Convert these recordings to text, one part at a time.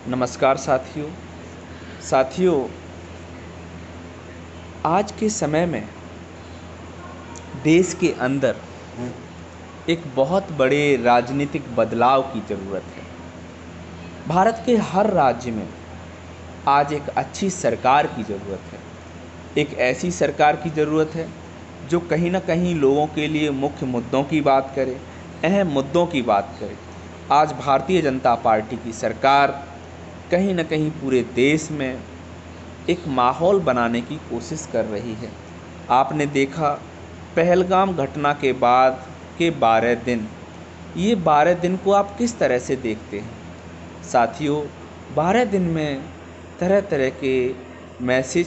नमस्कार साथियों। साथियों, आज के समय में देश के अंदर एक बहुत बड़े राजनीतिक बदलाव की ज़रूरत है। भारत के हर राज्य में आज एक अच्छी सरकार की ज़रूरत है। एक ऐसी सरकार की ज़रूरत है जो कहीं ना कहीं लोगों के लिए मुख्य मुद्दों की बात करे, अहम मुद्दों की बात करे। आज भारतीय जनता पार्टी की सरकार कहीं ना कहीं पूरे देश में एक माहौल बनाने की कोशिश कर रही है। आपने देखा, पहलगाम घटना के बाद के 12 दिन, ये 12 दिन को आप किस तरह से देखते हैं? साथियों, 12 दिन में तरह तरह के मैसेज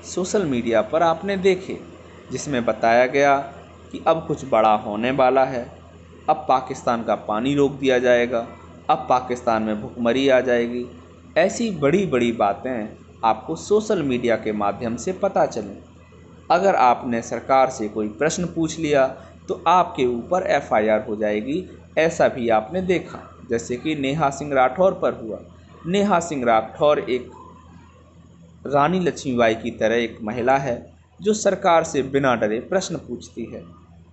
सोशल मीडिया पर आपने देखे, जिसमें बताया गया कि अब कुछ बड़ा होने वाला है, अब पाकिस्तान का पानी रोक दिया जाएगा, अब पाकिस्तान में भुखमरी आ जाएगी। ऐसी बड़ी बड़ी बातें आपको सोशल मीडिया के माध्यम से पता चलें। अगर आपने सरकार से कोई प्रश्न पूछ लिया तो आपके ऊपर एफआईआर हो जाएगी। ऐसा भी आपने देखा, जैसे कि नेहा सिंह राठौर पर हुआ। नेहा सिंह राठौर एक रानी लक्ष्मीबाई की तरह एक महिला है जो सरकार से बिना डरे प्रश्न पूछती है।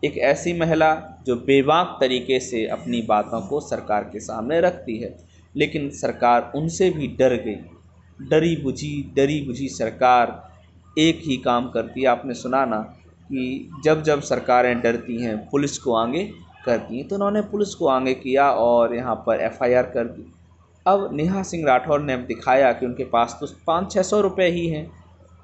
एक ऐसी महिला जो बेबाक तरीके से अपनी बातों को सरकार के सामने रखती है, लेकिन सरकार उनसे भी डर गई। डरी बुझी सरकार एक ही काम करती है। आपने सुना ना कि जब जब सरकारें डरती हैं पुलिस को आगे करती हैं, तो उन्होंने पुलिस को आगे किया और यहाँ पर एफआईआर कर दी। अब नेहा सिंह राठौर ने अब दिखाया कि उनके पास तो 500-600 रुपये ही हैं।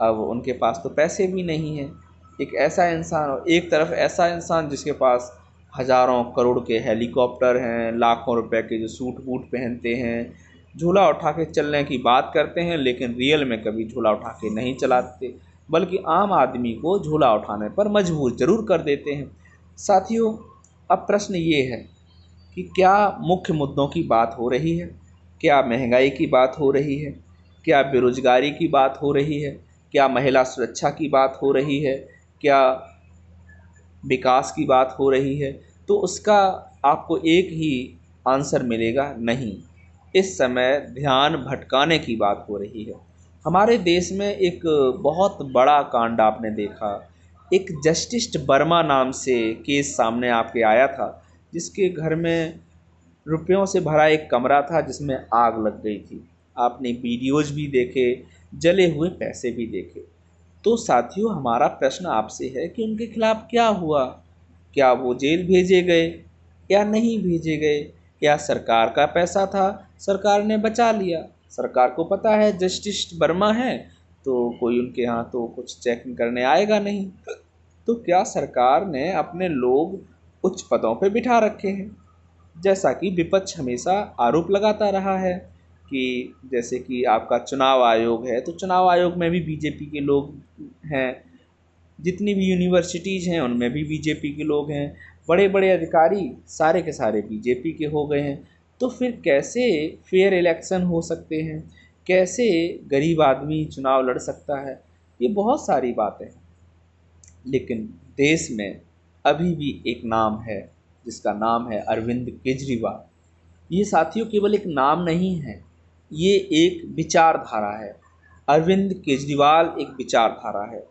अब उनके पास तो पैसे भी नहीं हैं। एक ऐसा इंसान, और एक तरफ ऐसा इंसान जिसके पास हज़ारों करोड़ के हेलीकॉप्टर हैं, लाखों रुपए के जो सूट बूट पहनते हैं, झूला उठा के चलने की बात करते हैं, लेकिन रियल में कभी झूला उठा के नहीं चलाते, बल्कि आम आदमी को झूला उठाने पर मजबूर ज़रूर कर देते हैं। साथियों, अब प्रश्न ये है कि क्या मुख्य मुद्दों की बात हो रही है? क्या महंगाई की बात हो रही है? क्या बेरोजगारी की बात हो रही है? क्या महिला सुरक्षा की बात हो रही है? क्या विकास की बात हो रही है? तो उसका आपको एक ही आंसर मिलेगा, नहीं। इस समय ध्यान भटकाने की बात हो रही है। हमारे देश में एक बहुत बड़ा कांड आपने देखा। एक जस्टिस वर्मा नाम से केस सामने आपके आया था, जिसके घर में रुपयों से भरा एक कमरा था जिसमें आग लग गई थी। आपने वीडियोज़ भी देखे, जले हुए पैसे भी देखे। तो साथियों, हमारा प्रश्न आपसे है कि उनके खिलाफ क्या हुआ? क्या वो जेल भेजे गए या नहीं भेजे गए? या सरकार का पैसा था, सरकार ने बचा लिया? सरकार को पता है जस्टिस वर्मा है तो कोई उनके यहाँ तो कुछ चेकिंग करने आएगा नहीं। तो क्या सरकार ने अपने लोग उच्च पदों पे बिठा रखे हैं? जैसा कि विपक्ष हमेशा आरोप लगाता रहा है कि जैसे कि आपका चुनाव आयोग है, तो चुनाव आयोग में भी बीजेपी के लोग हैं। जितनी भी यूनिवर्सिटीज़ हैं उनमें भी बीजेपी के लोग हैं। बड़े बड़े अधिकारी सारे के सारे बीजेपी के हो गए हैं। तो फिर कैसे फेयर इलेक्शन हो सकते हैं? कैसे गरीब आदमी चुनाव लड़ सकता है? ये बहुत सारी बातें हैं। लेकिन देश में अभी भी एक नाम है, जिसका नाम है अरविंद केजरीवाल। ये साथियों केवल एक नाम नहीं है, ये एक विचारधारा है। अरविंद केजरीवाल एक विचारधारा है।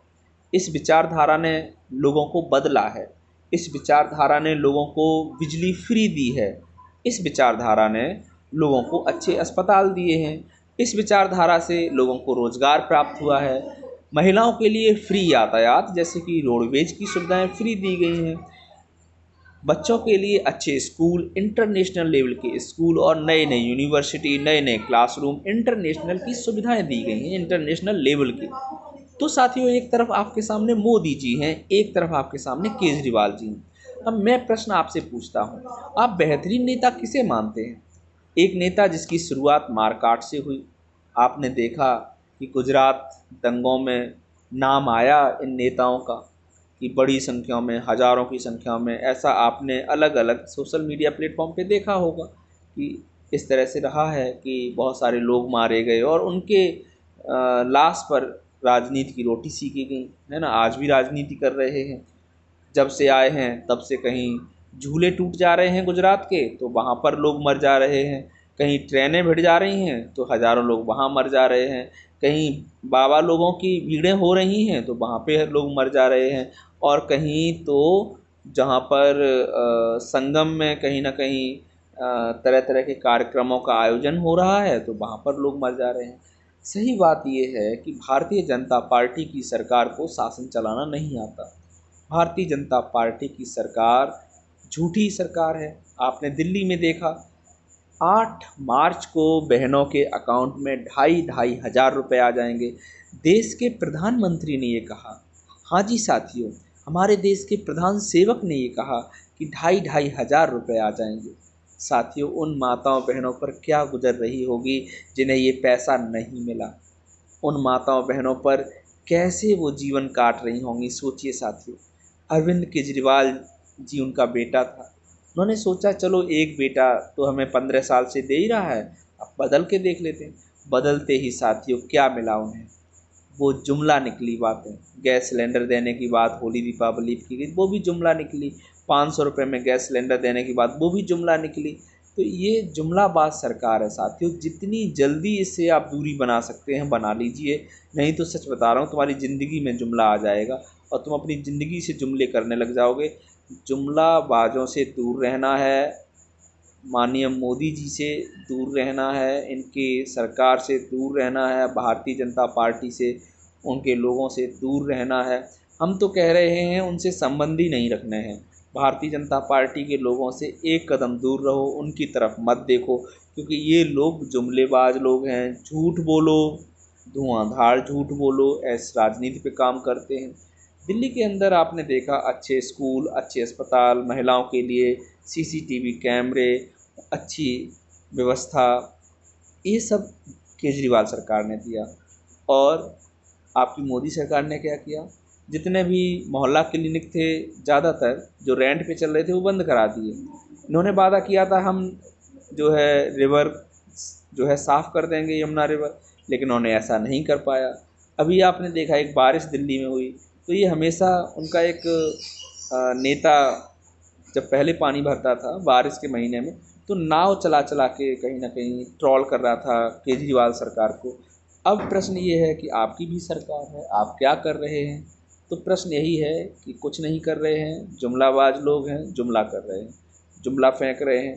इस विचारधारा ने लोगों को बदला है। इस विचारधारा ने लोगों को बिजली फ्री दी है। इस विचारधारा ने लोगों को अच्छे अस्पताल दिए हैं। इस विचारधारा से लोगों को रोज़गार प्राप्त हुआ है। महिलाओं के लिए फ्री यातायात, जैसे कि रोडवेज की सुविधाएं फ्री दी गई हैं। बच्चों के लिए अच्छे स्कूल, इंटरनेशनल लेवल के स्कूल और नए नए यूनिवर्सिटी, नए नए क्लासरूम, इंटरनेशनल की सुविधाएं दी गई हैं, इंटरनेशनल लेवल की। तो साथियों, एक तरफ आपके सामने मोदी जी हैं, एक तरफ आपके सामने केजरीवाल जी हैं। अब मैं प्रश्न आपसे पूछता हूँ, आप बेहतरीन नेता किसे मानते हैं? एक नेता जिसकी शुरुआत मारकाट से हुई। आपने देखा कि गुजरात दंगों में नाम आया इन नेताओं का, कि बड़ी संख्या में, हज़ारों की संख्या में, ऐसा आपने अलग अलग सोशल मीडिया प्लेटफॉर्म पे देखा होगा कि इस तरह से रहा है कि बहुत सारे लोग मारे गए और उनके लाश पर राजनीति की रोटी सेकी गई, है ना। आज भी राजनीति कर रहे हैं। जब से आए हैं तब से कहीं झूले टूट जा रहे हैं गुजरात के, तो वहाँ पर लोग मर जा रहे हैं। कहीं ट्रेनें भिड़ जा रही हैं तो हज़ारों लोग वहाँ मर जा रहे हैं, कहीं बाबा लोगों की भीड़ें हो रही हैं तो वहाँ पे लोग मर जा रहे हैं, और कहीं तो जहाँ पर संगम में कहीं ना कहीं तरह तरह के कार्यक्रमों का आयोजन हो रहा है तो वहाँ पर लोग मर जा रहे हैं। सही बात ये है कि भारतीय जनता पार्टी की सरकार को शासन चलाना नहीं आता। भारतीय जनता पार्टी की सरकार झूठी सरकार है। आपने दिल्ली में देखा, 8 मार्च को बहनों के अकाउंट में 2,500 रुपये आ जाएंगे। देश के प्रधानमंत्री ने ये कहा, हाँ जी साथियों, हमारे देश के प्रधान सेवक ने ये कहा कि 2,500 रुपये आ जाएंगे। साथियों, उन माताओं बहनों पर क्या गुजर रही होगी जिन्हें ये पैसा नहीं मिला। उन माताओं बहनों पर कैसे वो जीवन काट रही होंगी, सोचिए साथियों। अरविंद केजरीवाल जी उनका बेटा था। उन्होंने सोचा चलो एक बेटा तो हमें 15 साल से दे ही रहा है, अब बदल के देख लेते हैं। बदलते ही साथियों क्या मिला उन्हें, वो जुमला निकली बातें। गैस सिलेंडर देने की बात होली दीपावली की गई, वो भी जुमला निकली। 500 रुपये में गैस सिलेंडर देने की बात, वो भी जुमला निकली। तो ये जुमलाबाज सरकार है साथियों। जितनी जल्दी इससे आप दूरी बना सकते हैं बना लीजिए, नहीं तो सच बता रहा हूँ तुम्हारी ज़िंदगी में जुमला आ जाएगा और तुम अपनी ज़िंदगी से जुमले करने लग जाओगे। जुमलाबाजों से दूर रहना है, माननीय मोदी जी से दूर रहना है, इनकी सरकार से दूर रहना है, भारतीय जनता पार्टी से, उनके लोगों से दूर रहना है। हम तो कह रहे हैं उनसे संबंध ही नहीं रखने हैं। भारतीय जनता पार्टी के लोगों से एक कदम दूर रहो, उनकी तरफ मत देखो, क्योंकि ये लोग जुमलेबाज लोग हैं। झूठ बोलो, धुआंधार झूठ बोलो, ऐसे राजनीति पे काम करते हैं। दिल्ली के अंदर आपने देखा अच्छे स्कूल, अच्छे अस्पताल, महिलाओं के लिए सीसीटीवी कैमरे, अच्छी व्यवस्था, ये सब केजरीवाल सरकार ने दिया। और आपकी मोदी सरकार ने क्या किया, जितने भी मोहल्ला क्लिनिक थे ज़्यादातर जो रेंट पे चल रहे थे वो बंद करा दिए। इन्होंने वादा किया था हम जो है रिवर जो है साफ़ कर देंगे, यमुना रिवर, लेकिन उन्होंने ऐसा नहीं कर पाया। अभी आपने देखा एक बारिश दिल्ली में हुई, तो ये हमेशा उनका एक नेता जब पहले पानी भरता था बारिश के महीने में तो नाव चला चला के कहीं ना कहीं ट्रोल कर रहा था केजरीवाल सरकार को। अब प्रश्न ये है कि आपकी भी सरकार है, आप क्या कर रहे हैं? तो प्रश्न यही है कि कुछ नहीं कर रहे हैं, जुमलाबाज लोग हैं, जुमला कर रहे हैं, जुमला फेंक रहे हैं।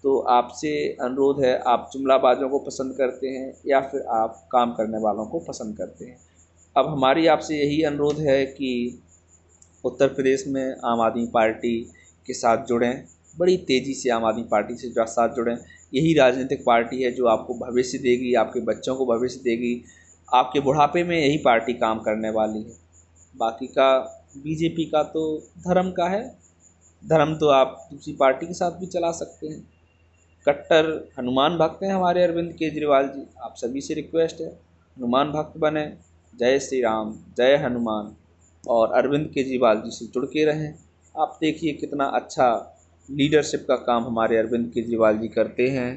तो आपसे अनुरोध है, आप जुमलाबाजों को पसंद करते हैं या फिर आप काम करने वालों को पसंद करते हैं? अब हमारी आपसे यही अनुरोध है कि उत्तर प्रदेश में आम आदमी पार्टी के साथ जुड़ें, बड़ी तेज़ी से आम आदमी पार्टी से साथ जुड़ें। यही राजनीतिक पार्टी है जो आपको भविष्य देगी, आपके बच्चों को भविष्य देगी। आपके बुढ़ापे में यही पार्टी काम करने वाली है। बाकी का बीजेपी का तो धर्म का है, धर्म तो आप दूसरी पार्टी के साथ भी चला सकते हैं। कट्टर हनुमान भक्त हैं हमारे अरविंद केजरीवाल जी, आप सभी से रिक्वेस्ट है हनुमान भक्त बने। जय श्री राम, जय हनुमान। और अरविंद केजरीवाल जी से जुड़ के रहें। आप देखिए कितना अच्छा लीडरशिप का काम हमारे अरविंद केजरीवाल जी करते हैं।